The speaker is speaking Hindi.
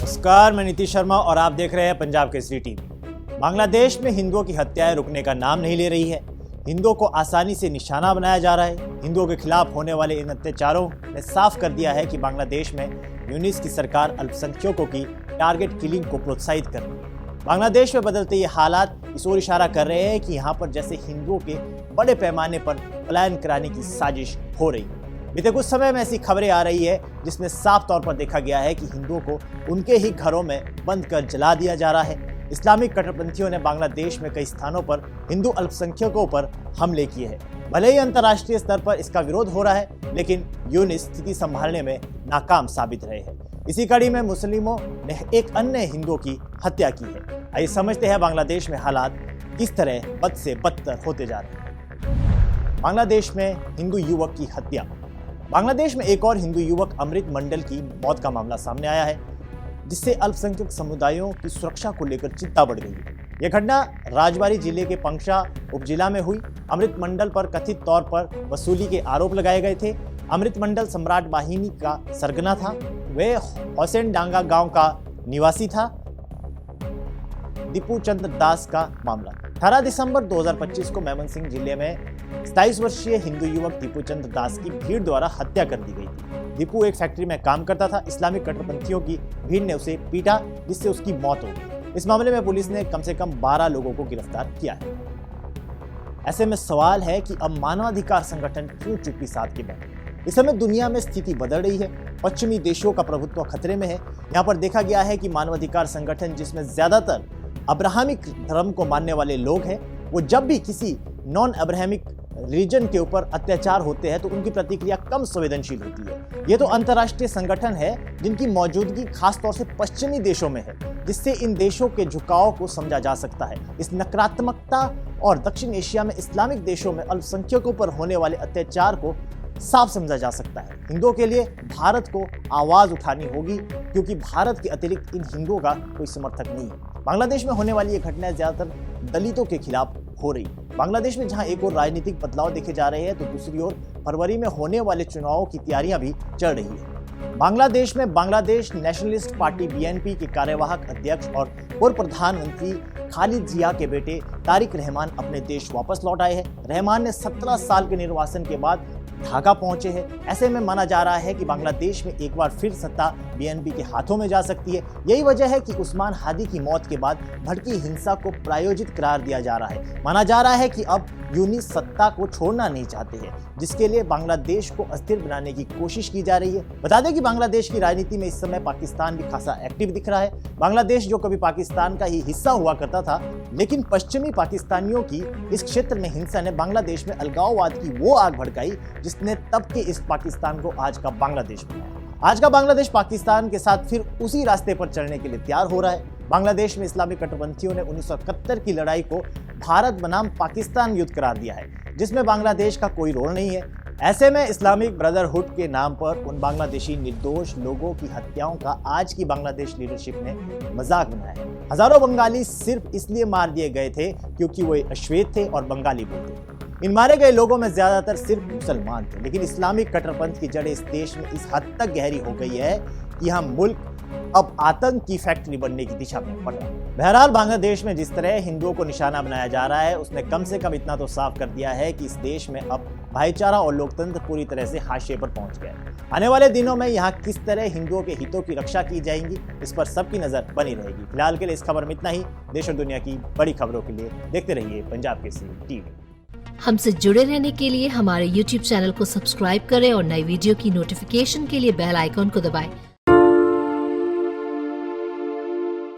नमस्कार, मैं नीतीश शर्मा और आप देख रहे हैं पंजाब केसरी टीवी। बांग्लादेश में हिंदुओं की हत्याएं रुकने का नाम नहीं ले रही है। हिंदुओं को आसानी से निशाना बनाया जा रहा है। हिंदुओं के खिलाफ होने वाले इन अत्याचारों ने साफ कर दिया है कि बांग्लादेश में यूनिस की सरकार अल्पसंख्यकों की टारगेट किलिंग को प्रोत्साहित कर रही है। बांग्लादेश में बदलते ये हालात इस ओर इशारा कर रहे हैं कि यहाँ पर जैसे हिंदुओं के बड़े पैमाने पर पलायन कराने की साजिश हो रही है। बीते कुछ समय में ऐसी खबरें आ रही है जिसमें साफ तौर पर देखा गया है कि हिंदुओं को उनके ही घरों में बंद कर जला दिया जा रहा है। इस्लामिक कट्टरपंथियों ने बांग्लादेश में कई स्थानों पर हिंदू अल्पसंख्यकों पर हमले किए हैं। भले ही अंतर्राष्ट्रीय स्तर पर इसका विरोध हो रहा है, लेकिन यूनिस स्थिति संभालने में नाकाम साबित रहे हैं। इसी कड़ी में मुस्लिमों ने एक अन्य हिंदुओं की हत्या की है। आइए समझते हैं बांग्लादेश में हालात किस तरह बद से बदतर होते जा रहे हैं। बांग्लादेश में हिंदू युवक की हत्या। बांग्लादेश में एक और हिंदू युवक अमृत मंडल की मौत का मामला सामने आया है, जिससे अल्पसंख्यक समुदायों की सुरक्षा को लेकर चिंता बढ़ गई है। यह घटना राजबाड़ी जिले के पंक्षा उपजिला में हुई। अमृत मंडल पर कथित तौर पर वसूली के आरोप लगाए गए थे। अमृत मंडल सम्राट वाहिनी का सरगना था। वह हुसैन डांगा गांव का निवासी था। दीपू चंद्र दास का मामला 18 दिसंबर 2025 को मेमनसिंह जिले में 27 वर्षीय हिंदू युवक दीपू चंद्र दास की भीड़ द्वारा हत्या कर दी गई थी। दीपू एक फैक्ट्री में काम करता था। इस्लामिक कट्टरपंथियों की भीड़ ने उसे पीटा, जिससे उसकी मौत हो गई। इस मामले में पुलिस ने कम से कम 12 लोगों को गिरफ्तार किया है। ऐसे में सवाल है कि अब मानवाधिकार संगठन क्यों चुप्पी साध के बैठे। इस समय दुनिया में स्थिति बदल रही है। पश्चिमी देशों का प्रभुत्व खतरे में है। यहाँ पर देखा गया है कि मानवाधिकार संगठन, जिसमें ज्यादातर अब्राहमिक धर्म को मानने वाले लोग हैं, वो जब भी किसी नॉन अब्राहमिक रिलीजन के ऊपर अत्याचार होते हैं तो उनकी प्रतिक्रिया कम संवेदनशील होती है। ये तो अंतर्राष्ट्रीय संगठन है जिनकी मौजूदगी खासतौर से पश्चिमी देशों में है, जिससे इन देशों के झुकाव को समझा जा सकता है। इस नकारात्मकता और दक्षिण एशिया में इस्लामिक देशों में अल्पसंख्यकों पर होने वाले अत्याचार को साफ समझा जा सकता है। हिंदुओं के लिए भारत को आवाज उठानी होगी, क्योंकि भारत के अतिरिक्त इन हिंदुओं का कोई समर्थक नहीं है। बांग्लादेश में होने वाली ये घटनाएं ज्यादातर दलितों के खिलाफ हो रही। बांग्लादेश में जहां एक और राजनीतिक बदलाव देखे जा रहे हैं, तो दूसरी ओर फरवरी में होने वाले चुनावों की तैयारियां भी चल रही है। बांग्लादेश में बांग्लादेश नेशनलिस्ट पार्टी BNP के कार्यवाहक अध्यक्ष और पूर्व प्रधानमंत्री खालिद जिया के बेटे तारिक रहमान अपने देश वापस लौट आए हैं। रहमान ने 17 साल के निर्वासन के बाद ढाका पहुंचे हैं। ऐसे में माना जा रहा है कि बांग्लादेश में एक बार फिर सत्ता BNP के हाथों में जा सकती है। यही वजह है कि उस्मान हादी की मौत के बाद भड़की हिंसा को प्रायोजित करार दिया जा रहा है। माना जा रहा है कि अब यूनिस सत्ता को छोड़ना नहीं चाहते हैं, जिसके लिए बांग्लादेश को अस्थिर बनाने की कोशिश की जा रही है। बता दें कि बांग्लादेश की राजनीति में इस समय पाकिस्तान भी खासा एक्टिव दिख रहा है। बांग्लादेश जो कभी पाकिस्तान का ही हिस्सा हुआ करता था, लेकिन पश्चिमी पाकिस्तानियों की इस क्षेत्र में हिंसा ने बांग्लादेश में अलगाववाद की वो आग भड़काई जिसने तब के इस पाकिस्तान को आज का बांग्लादेश बनाया। आज का बांग्लादेश पाकिस्तान के साथ फिर उसी रास्ते पर चलने के लिए तैयार हो रहा है। बांग्लादेश में इस्लामिक कट्टरपंथियों ने 1971 की लड़ाई को भारत बनाम पाकिस्तान युद्ध करार दिया है, जिसमें बांग्लादेश का कोई रोल नहीं है। ऐसे में इस्लामिक ब्रदरहुड के नाम पर उन बांग्लादेशी निर्दोष लोगों की हत्याओं का आज की बांग्लादेश लीडरशिप ने मजाक बनाया है। हजारों बंगाली सिर्फ इसलिए मार दिए गए थे क्योंकि वो अश्वेत थे और बंगाली बोलते थे। इन मारे गए लोगों में ज्यादातर सिर्फ मुसलमान थे, लेकिन इस्लामिक कट्टरपंथ की जड़ें इस देश में इस हद तक गहरी हो गई है कि यहाँ मुल्क अब आतंक की फैक्ट्री बनने की दिशा में बढ़ रहा है। बहरहाल बांग्लादेश में जिस तरह हिंदुओं को निशाना बनाया जा रहा है, उसने कम से कम इतना तो साफ कर दिया है कि इस देश में अब भाईचारा और लोकतंत्र पूरी तरह से हाशिए पर पहुंच गया है। आने वाले दिनों में यहाँ किस तरह हिंदुओं के हितों की रक्षा की जाएगी, इस पर सबकी नजर बनी रहेगी। फिलहाल के लिए इस खबर में इतना ही। देश और दुनिया की बड़ी खबरों के लिए देखते रहिए पंजाब केसरी टीवी। हमसे जुड़े रहने के लिए हमारे YouTube चैनल को सब्सक्राइब करें और नई वीडियो की नोटिफिकेशन के लिए बेल आइकॉन को दबाएं।